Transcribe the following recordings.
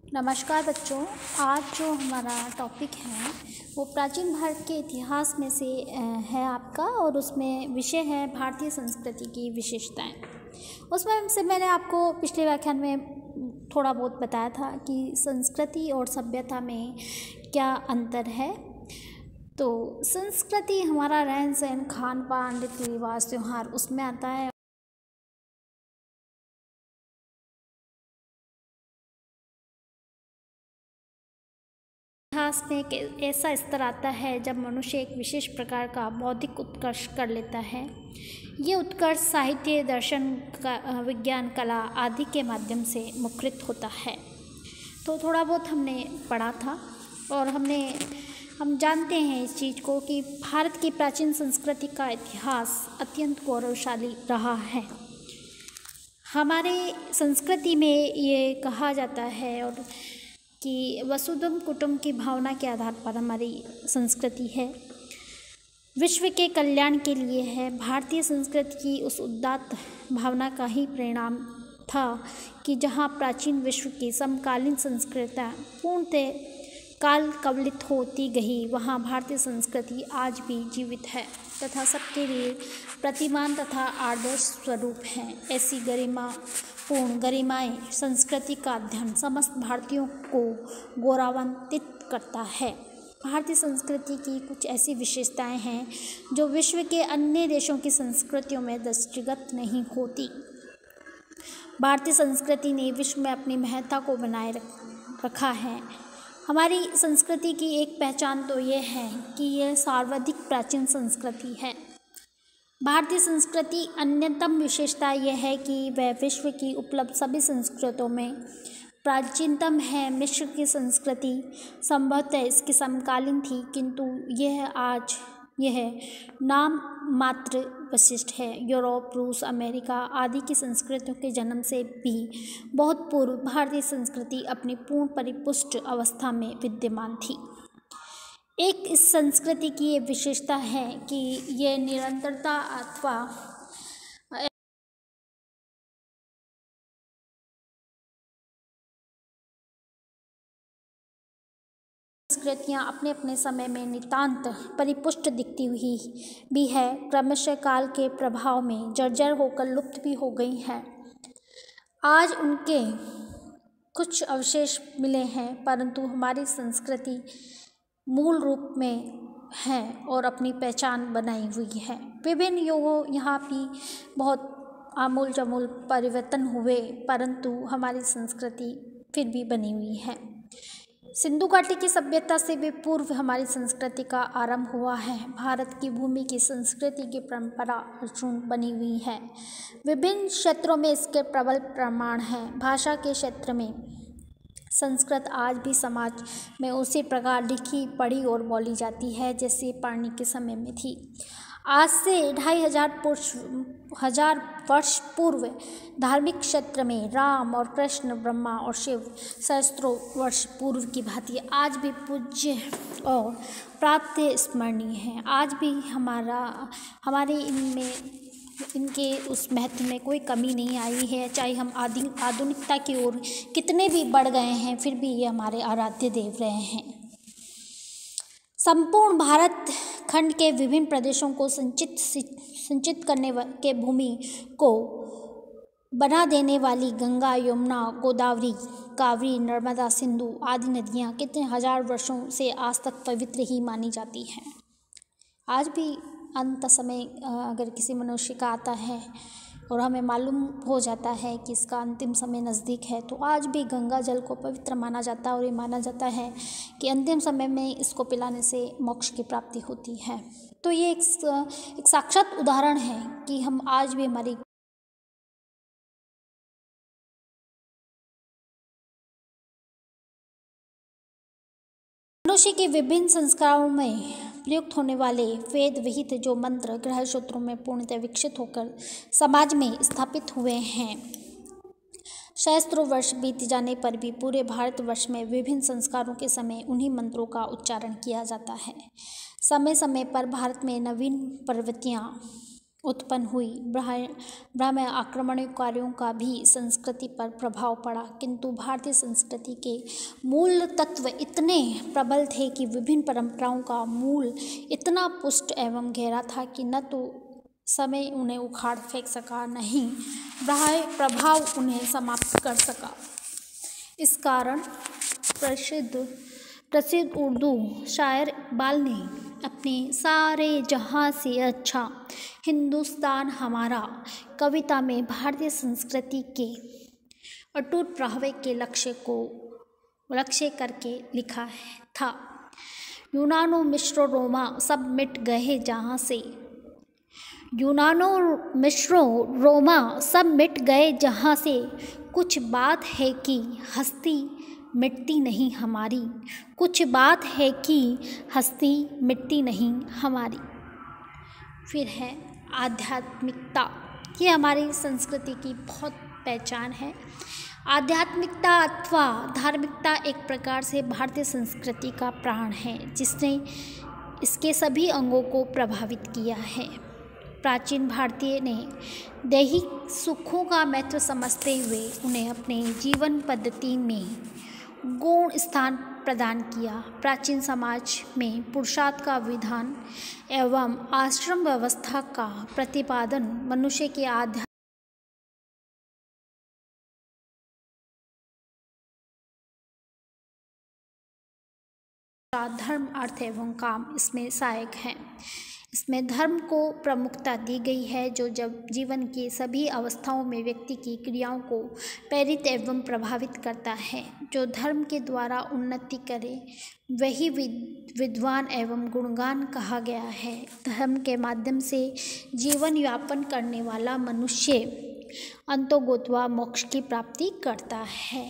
नमस्कार बच्चों। आज जो हमारा टॉपिक है वो प्राचीन भारत के इतिहास में से है आपका, और उसमें विषय है भारतीय संस्कृति की विशेषताएं। उसमें से मैंने आपको पिछले व्याख्यान में थोड़ा बहुत बताया था कि संस्कृति और सभ्यता में क्या अंतर है। तो संस्कृति हमारा रहन सहन, खान पान, रीति रिवाज, त्यौहार उसमें आता है। इतिहास में एक ऐसा स्तर आता है जब मनुष्य एक विशेष प्रकार का बौद्धिक उत्कर्ष कर लेता है। ये उत्कर्ष साहित्य, दर्शन, विज्ञान, कला आदि के माध्यम से मुखरित होता है। तो थोड़ा बहुत हमने पढ़ा था और हम जानते हैं इस चीज़ को कि भारत की प्राचीन संस्कृति का इतिहास अत्यंत गौरवशाली रहा है। हमारे संस्कृति में ये कहा जाता है और कि वसुधैव कुटुंब की भावना के आधार पर हमारी संस्कृति है, विश्व के कल्याण के लिए है। भारतीय संस्कृति की उस उदात्त भावना का ही परिणाम था कि जहाँ प्राचीन विश्व की समकालीन संस्कृतियाँ पूर्णतः काल कवलित होती गई, वहाँ भारतीय संस्कृति आज भी जीवित है तथा सबके लिए प्रतिमान तथा आदर्श स्वरूप है। ऐसी गरिमाएं संस्कृति का अध्ययन समस्त भारतीयों को गौरवान्वित करता है। भारतीय संस्कृति की कुछ ऐसी विशेषताएं हैं जो विश्व के अन्य देशों की संस्कृतियों में दृष्टिगत नहीं होती। भारतीय संस्कृति ने विश्व में अपनी महत्ता को बनाए रखा है। हमारी संस्कृति की एक पहचान तो ये है कि यह सर्वाधिक प्राचीन संस्कृति है। भारतीय संस्कृति अन्यतम विशेषता यह है कि वह विश्व की उपलब्ध सभी संस्कृतियों में प्राचीनतम है। मिस्र की संस्कृति संभवतः इसकी समकालीन थी, किंतु यह नाम मात्र विशिष्ट है। यूरोप, रूस, अमेरिका आदि की संस्कृतियों के जन्म से भी बहुत पूर्व भारतीय संस्कृति अपनी पूर्ण परिपुष्ट अवस्था में विद्यमान थी। एक इस संस्कृति की ये विशेषता है कि यह निरंतरता अथवा संस्कृतियाँ अपने अपने समय में नितांत परिपुष्ट दिखती हुई भी है, क्रमशः काल के प्रभाव में जर्जर होकर लुप्त भी हो गई हैं। आज उनके कुछ अवशेष मिले हैं, परंतु हमारी संस्कृति मूल रूप में है और अपनी पहचान बनाई हुई है। विभिन्न युगों यहाँ भी बहुत आमूल जमूल परिवर्तन हुए, परंतु हमारी संस्कृति फिर भी बनी हुई है। सिंधु घाटी की सभ्यता से भी पूर्व हमारी संस्कृति का आरंभ हुआ है। भारत की भूमि की संस्कृति की परंपरा अक्षुण्ण बनी हुई है। विभिन्न क्षेत्रों में इसके प्रबल प्रमाण हैं। भाषा के क्षेत्र में संस्कृत आज भी समाज में उसी प्रकार लिखी, पढ़ी और बोली जाती है जैसे पाणिनि के समय में थी। आज से 2500 वर्ष पूर्व धार्मिक क्षेत्र में राम और कृष्ण, ब्रह्मा और शिव सहस्त्रों वर्ष पूर्व की भांति आज भी पूज्य और प्राप्त स्मरणीय है। आज भी हमारे इनके उस महत्व में कोई कमी नहीं आई है। चाहे हम आधुनिकता की ओर कितने भी बढ़ गए हैं, फिर भी ये हमारे आराध्य देव रहे हैं। संपूर्ण भारत खंड के विभिन्न प्रदेशों को संचित करने के भूमि को बना देने वाली गंगा, यमुना, गोदावरी, कावेरी, नर्मदा, सिंधु आदि नदियाँ कितने हजार वर्षों से आज तक पवित्र ही मानी जाती हैं। आज भी अंत समय अगर किसी मनुष्य का आता है और हमें मालूम हो जाता है कि इसका अंतिम समय नज़दीक है, तो आज भी गंगा जल को पवित्र माना जाता है और ये माना जाता है कि अंतिम समय में इसको पिलाने से मोक्ष की प्राप्ति होती है। तो ये एक साक्षात उदाहरण है कि हम आज भी हमारी मनुष्य के विभिन्न संस्कारों में प्रयुक्त होने वाले वेद विहित जो मंत्र ग्रह सूत्रों में पूर्णतः विकसित होकर समाज में स्थापित हुए हैं। सहस्त्रों वर्ष बीत जाने पर भी पूरे भारतवर्ष में विभिन्न संस्कारों के समय उन्हीं मंत्रों का उच्चारण किया जाता है। समय समय पर भारत में नवीन प्रवृत्तियाँ उत्पन्न हुई। ब्राह्मण आक्रमणकारियों का भी संस्कृति पर प्रभाव पड़ा, किंतु भारतीय संस्कृति के मूल तत्व इतने प्रबल थे कि विभिन्न परंपराओं का मूल इतना पुष्ट एवं गहरा था कि न तो समय उन्हें उखाड़ फेंक सका, न ही बाह्य प्रभाव उन्हें समाप्त कर सका। इस कारण प्रसिद्ध उर्दू शायर इकबाल ने अपने सारे जहाँ से अच्छा हिंदुस्तान हमारा कविता में भारतीय संस्कृति के अटूट प्रभाव के लक्ष्य करके लिखा था। यूनानो मिस्रो रोमा सब मिट गए जहाँ से, यूनानो मिस्रो रोमा सब मिट गए जहाँ से, कुछ बात है कि हस्ती मिटती नहीं हमारी, कुछ बात है कि हस्ती मिटती नहीं हमारी। फिर है आध्यात्मिकता। ये हमारी संस्कृति की बहुत पहचान है। आध्यात्मिकता अथवा धार्मिकता एक प्रकार से भारतीय संस्कृति का प्राण है, जिसने इसके सभी अंगों को प्रभावित किया है। प्राचीन भारतीय ने दैहिक सुखों का महत्व समझते हुए उन्हें अपने जीवन पद्धति में गौण स्थान प्रदान किया। प्राचीन समाज में पुरुषार्थ का विधान एवं आश्रम व्यवस्था का प्रतिपादन मनुष्य के धर्म, अर्थ एवं काम इसमें सहायक हैं। इसमें धर्म को प्रमुखता दी गई है, जो जब जीवन की सभी अवस्थाओं में व्यक्ति की क्रियाओं को प्रेरित एवं प्रभावित करता है। जो धर्म के द्वारा उन्नति करे वही विद्वान एवं गुणवान कहा गया है। धर्म के माध्यम से जीवन यापन करने वाला मनुष्य अंतोगत्वा मोक्ष की प्राप्ति करता है।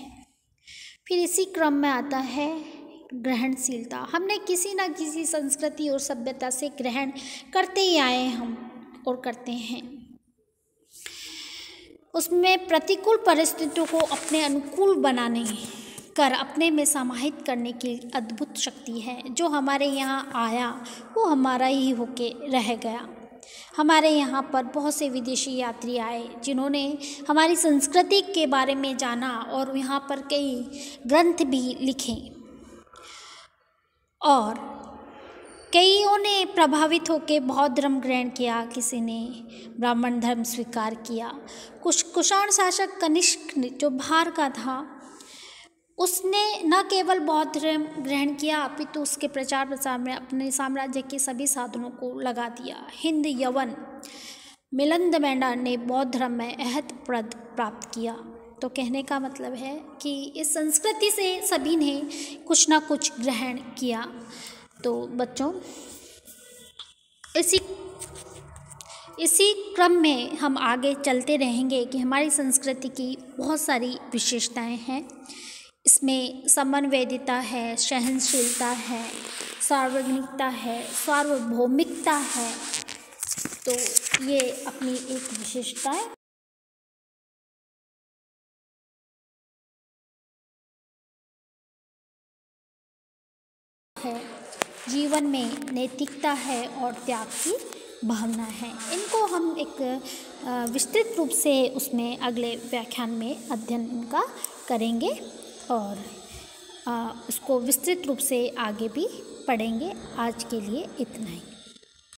फिर इसी क्रम में आता है ग्रहणशीलता। हमने किसी न किसी संस्कृति और सभ्यता से ग्रहण करते ही आए हम और करते हैं। उसमें प्रतिकूल परिस्थितियों को अपने अनुकूल बनाने कर अपने में समाहित करने की अद्भुत शक्ति है। जो हमारे यहाँ आया वो हमारा ही होके रह गया। हमारे यहाँ पर बहुत से विदेशी यात्री आए, जिन्होंने हमारी संस्कृति के बारे में जाना और यहाँ पर कई ग्रंथ भी लिखे और कईयों ने प्रभावित होकर बौद्ध धर्म ग्रहण किया, किसी ने ब्राह्मण धर्म स्वीकार किया। कुषाण शासक कनिष्क जो बिहार का था, उसने न केवल बौद्ध धर्म ग्रहण किया अपितु उसके प्रचार प्रसार में अपने साम्राज्य के सभी साधनों को लगा दिया। हिंद यवन मिलिंद मेंढा ने बौद्ध धर्म में अहत पद प्राप्त किया। तो कहने का मतलब है कि इस संस्कृति से सभी ने कुछ ना कुछ ग्रहण किया। तो बच्चों, इसी क्रम में हम आगे चलते रहेंगे कि हमारी संस्कृति की बहुत सारी विशेषताएं हैं। इसमें समन्वयिता है, सहनशीलता है, सार्वजनिकता है, सार्वभौमिकता है। तो ये अपनी एक विशेषता है। जीवन में नैतिकता है और त्याग की भावना है। इनको हम एक विस्तृत रूप से उसमें अगले व्याख्यान में अध्ययन इनका करेंगे और उसको विस्तृत रूप से आगे भी पढ़ेंगे। आज के लिए इतना ही।